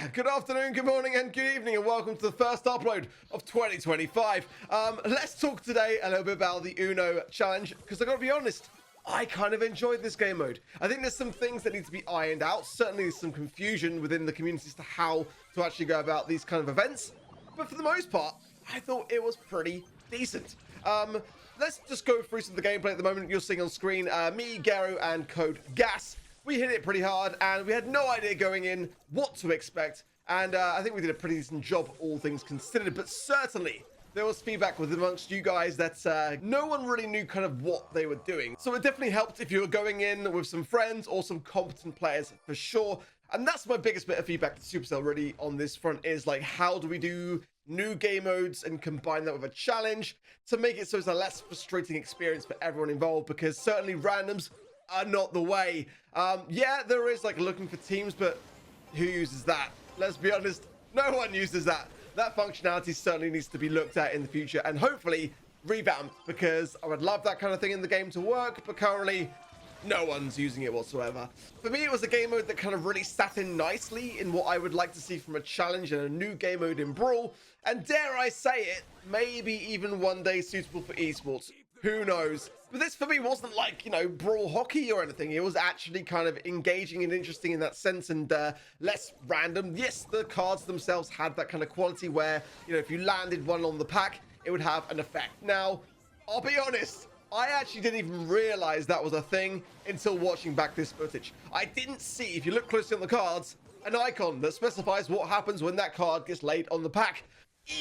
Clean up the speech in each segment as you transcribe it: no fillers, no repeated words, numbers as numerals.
Good afternoon, good morning, and good evening, and welcome to the first upload of 2025. Let's talk today a little bit about the Uno challenge, because I gotta be honest, I kind of enjoyed this game mode. I think there's some things that need to be ironed out. Certainly there's some confusion within the community as to how to actually go about these kind of events. But for the most part, I thought it was pretty decent. Let's just go through some of the gameplay at the moment. You're seeing on screen, me, Garo, and Code Gas. We hit it pretty hard, and we had no idea going in what to expect. And I think we did a pretty decent job, all things considered. But certainly, there was feedback with amongst you guys that no one really knew kind of what they were doing. So it definitely helped if you were going in with some friends or some competent players for sure. And that's my biggest bit of feedback to Supercell really on this front is like, how do we do new game modes and combine that with a challenge to make it so it's a less frustrating experience for everyone involved? Because certainly randoms are not the way. Yeah, there is like looking for teams, but who uses that? Let's be honest, no one uses that. That functionality certainly needs to be looked at in the future and hopefully revamped, because I would love that kind of thing in the game to work, but currently no one's using it whatsoever. For me, it was a game mode that kind of really sat in nicely in what I would like to see from a challenge and a new game mode in Brawl, and dare I say it, maybe even one day suitable for esports. Who knows? But this for me wasn't like, you know, Brawl hockey or anything. It was actually kind of engaging and interesting in that sense, and less random. Yes, the cards themselves had that kind of quality where, you know, if you landed one on the pack, it would have an effect. Now, I'll be honest, I actually didn't even realize that was a thing until watching back this footage. I didn't see, if you look closely on the cards, an icon that specifies what happens when that card gets laid on the pack.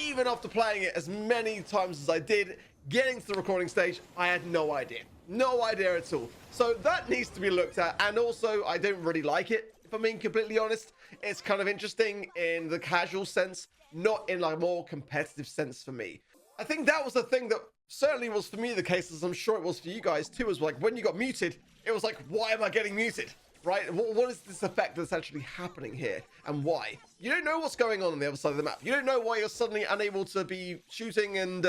Even after playing it as many times as I did, getting to the recording stage, I had no idea. No idea at all. So that needs to be looked at. And also, I don't really like it, if I'm being completely honest. It's kind of interesting in the casual sense, not in like a more competitive sense for me. I think that was the thing that certainly was for me the case, as I'm sure it was for you guys too, was like when you got muted, it was like, why am I getting muted? Right? What is this effect that's actually happening here, and why? You don't know what's going on the other side of the map. You don't know why you're suddenly unable to be shooting, and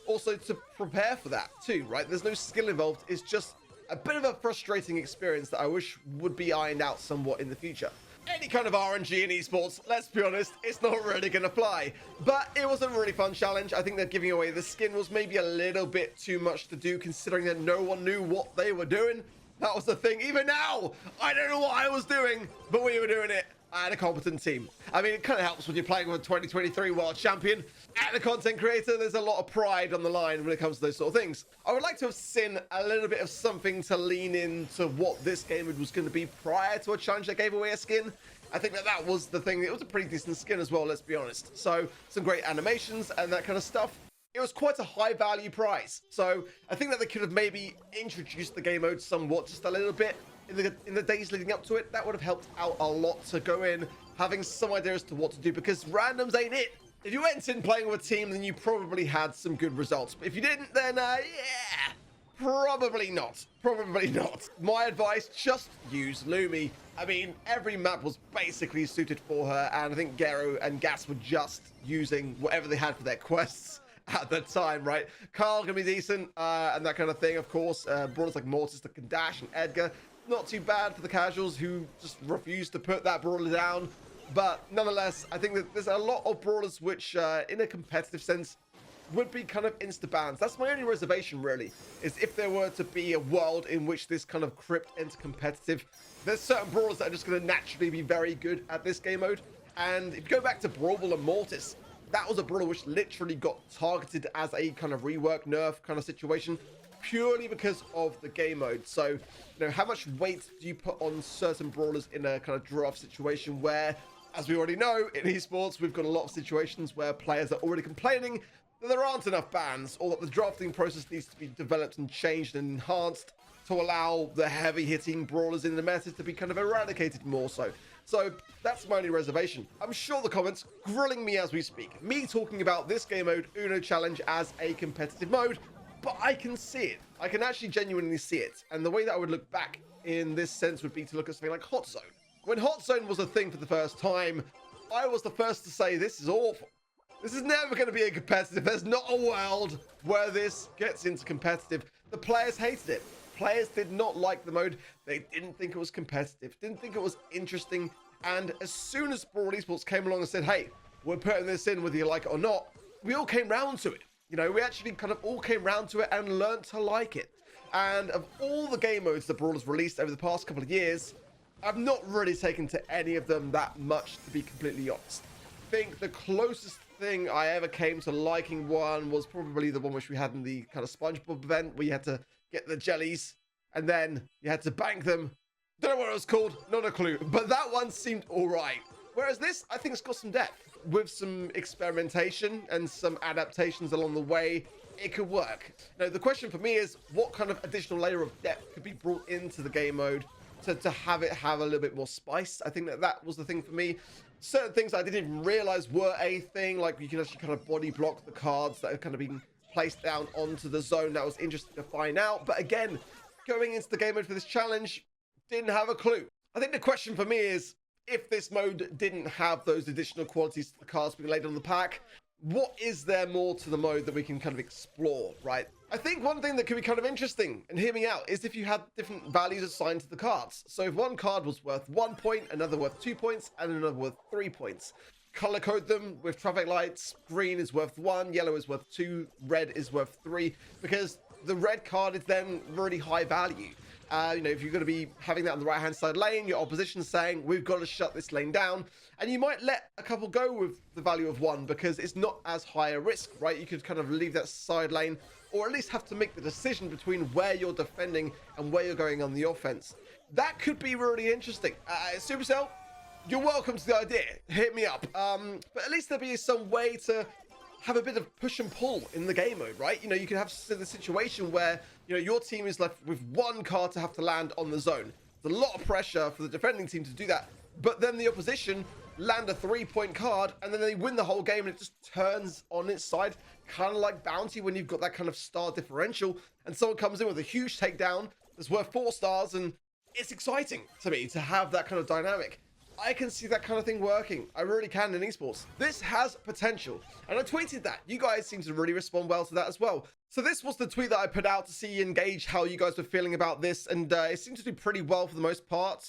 also to prepare for that too, right? There's no skill involved. It's just a bit of a frustrating experience that I wish would be ironed out somewhat in the future. Any kind of RNG in esports, let's be honest, it's not really going to fly. But it was a really fun challenge. I think that giving away the skin was maybe a little bit too much to do, considering that no one knew what they were doing. That was the thing. Even now, I don't know what I was doing, but we were doing it. I had a competent team. I mean, it kind of helps when you're playing with a 2023 world champion and a content creator. There's a lot of pride on the line when it comes to those sort of things. I would like to have seen a little bit of something to lean into what this game was going to be prior to a challenge that gave away a skin. I think that was the thing. It was a pretty decent skin as well, let's be honest. So some great animations and that kind of stuff. It was quite a high value prize. So I think that they could have maybe introduced the game mode somewhat, just a little bit in the days leading up to it. That would have helped out a lot to go in having some idea as to what to do, because randoms ain't it. If you went in playing with a team, then you probably had some good results. But if you didn't, then yeah, probably not. Probably not. My advice, just use Lumi. I mean, every map was basically suited for her, and I think Garo and Gas were just using whatever they had for their quests at the time, right? Carl can be decent, and that kind of thing, of course. Brawlers like Mortis that can dash, and Edgar, not too bad for the casuals who just refuse to put that brawler down. But nonetheless, I think that there's a lot of brawlers which, in a competitive sense, would be kind of insta-bans. That's my only reservation, really, is if there were to be a world in which this kind of crypt enter competitive, there's certain brawlers that are just going to naturally be very good at this game mode. And if you go back to Brawl and Mortis, that was a brawler which literally got targeted as a kind of rework nerf kind of situation, purely because of the game mode. So, you know, how much weight do you put on certain brawlers in a kind of draft situation where, as we already know, in esports, we've got a lot of situations where players are already complaining that there aren't enough bans, or that the drafting process needs to be developed and changed and enhanced to allow the heavy-hitting brawlers in the meta to be kind of eradicated more so. So that's my only reservation. I'm sure the comments grilling me as we speak. Me talking about this game mode, Uno Challenge, as a competitive mode, but I can see it. I can actually genuinely see it. And the way that I would look back in this sense would be to look at something like Hot Zone. When Hot Zone was a thing for the first time, I was the first to say, this is awful. This is never going to be a competitive. There's not a world where this gets into competitive. The players hated it. Players did not like the mode. They didn't think it was competitive, didn't think it was interesting, And as soon as Brawl Esports came along and said, hey, we're putting this in whether you like it or not, we all came round to it. You know, we actually kind of all came round to it and learned to like it. And of all the game modes that Brawl has released over the past couple of years, I've not really taken to any of them that much, to be completely honest. I think the closest thing I ever came to liking one was probably the one which we had in the kind of SpongeBob event, where you had to get the jellies and then you had to bank them. Don't know what it was called, not a clue, but that one seemed all right. Whereas this, I think it's got some depth. With some experimentation and some adaptations along the way, it could work. Now, the question for me is, what kind of additional layer of depth could be brought into the game mode to have it have a little bit more spice? I think that was the thing for me. Certain things I didn't even realize were a thing, like you can actually kind of body block the cards that are kind of being placed down onto the zone. That was interesting to find out. But again, going into the game mode for this challenge, didn't have a clue. I think the question for me is, if this mode didn't have those additional qualities to the cards being laid on the pack, what is there more to the mode that we can kind of explore, right? I think one thing that could be kind of interesting, and hear me out, is if you had different values assigned to the cards. So if one card was worth 1 point, another worth 2 points, and another worth 3 points, color code them with traffic lights. Green is worth 1, yellow is worth 2, red is worth 3, because the red card is then really high value. You know, if you're going to be having that on the right hand side lane, your opposition's saying, we've got to shut this lane down. And you might let a couple go with the value of 1 because it's not as high a risk, right? You could kind of leave that side lane, or at least have to make the decision between where you're defending and where you're going on the offense. That could be really interesting. Supercell, you're welcome to the idea. Hit me up. But at least there'll be some way to have a bit of push and pull in the game mode, right? You know, you can have the situation where, you know, your team is left with 1 card to have to land on the zone. There's a lot of pressure for the defending team to do that, but then the opposition land a 3-point card and then they win the whole game and it just turns on its side, kind of like Bounty when you've got that kind of star differential and someone comes in with a huge takedown that's worth 4 stars, and it's exciting to me to have that kind of dynamic. I can see that kind of thing working. I really can in esports. This has potential. And I tweeted that. You guys seem to really respond well to that as well. So this was the tweet that I put out to see and gauge how you guys were feeling about this. And it seemed to do pretty well for the most part.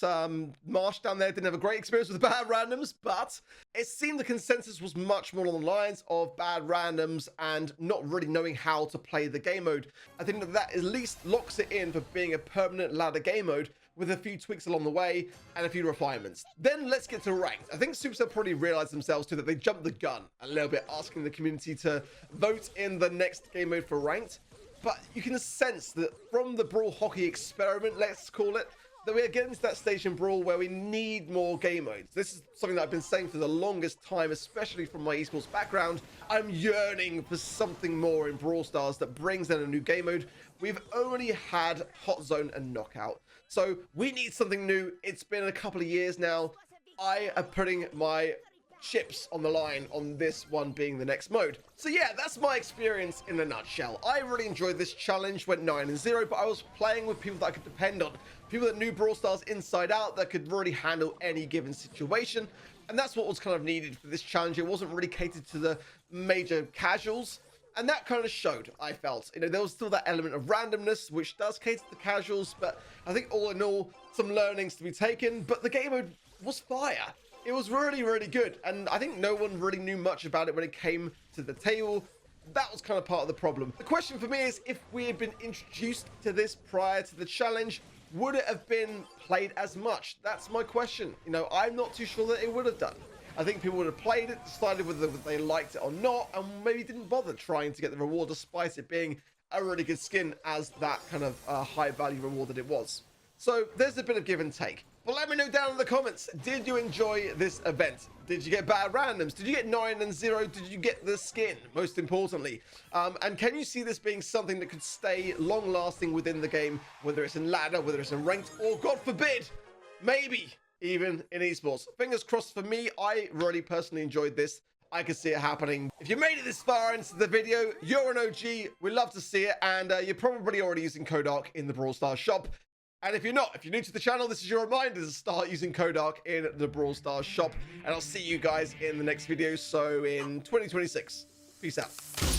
Marsh down there didn't have a great experience with bad randoms, but it seemed the consensus was much more along the lines of bad randoms and not really knowing how to play the game mode. I think that at least locks it in for being a permanent ladder game mode, with a few tweaks along the way and a few refinements. Then let's get to ranked. I think Supercell probably realized themselves too that they jumped the gun a little bit, asking the community to vote in the next game mode for ranked. But you can sense that from the Brawl Hockey experiment, let's call it, that we are getting to that stage in Brawl where we need more game modes. This is something that I've been saying for the longest time, especially from my esports background. I'm yearning for something more in Brawl Stars that brings in a new game mode. We've only had Hot Zone and Knockout, so we need something new. It's been a couple of years now. I am putting my chips on the line on this one being the next mode. So yeah, that's my experience in a nutshell. I really enjoyed this challenge, went 9-0, but I was playing with people that I could depend on, people that knew Brawl Stars inside out, that could really handle any given situation. And that's what was kind of needed for this challenge. It wasn't really catered to the major casuals, and that kind of showed, I felt. You know, there was still that element of randomness, which does cater to the casuals, but I think all in all, some learnings to be taken. But the game mode was fire. It was really, really good. And I think no one really knew much about it when it came to the table. That was kind of part of the problem. The question for me is, if we had been introduced to this prior to the challenge, would it have been played as much? That's my question. You know, I'm not too sure that it would have done. I think people would have played it, decided whether they liked it or not, and maybe didn't bother trying to get the reward despite it being a really good skin as that kind of high value reward that it was. So there's a bit of give and take. But let me know down in the comments, did you enjoy this event? Did you get bad randoms? Did you get 9-0? Did you get the skin, most importantly? And can you see this being something that could stay long lasting within the game, whether it's in ladder, whether it's in ranked, or God forbid, maybe even in esports? Fingers crossed for me. I really personally enjoyed this. I can see it happening. If you made it this far into the video, you're an OG. We'd love to see it. And you're probably already using code ARK in the Brawl Stars shop. And if you're not, if you're new to the channel, this is your reminder to start using code ARK in the Brawl Stars shop. And I'll see you guys in the next video. So in 2026. Peace out.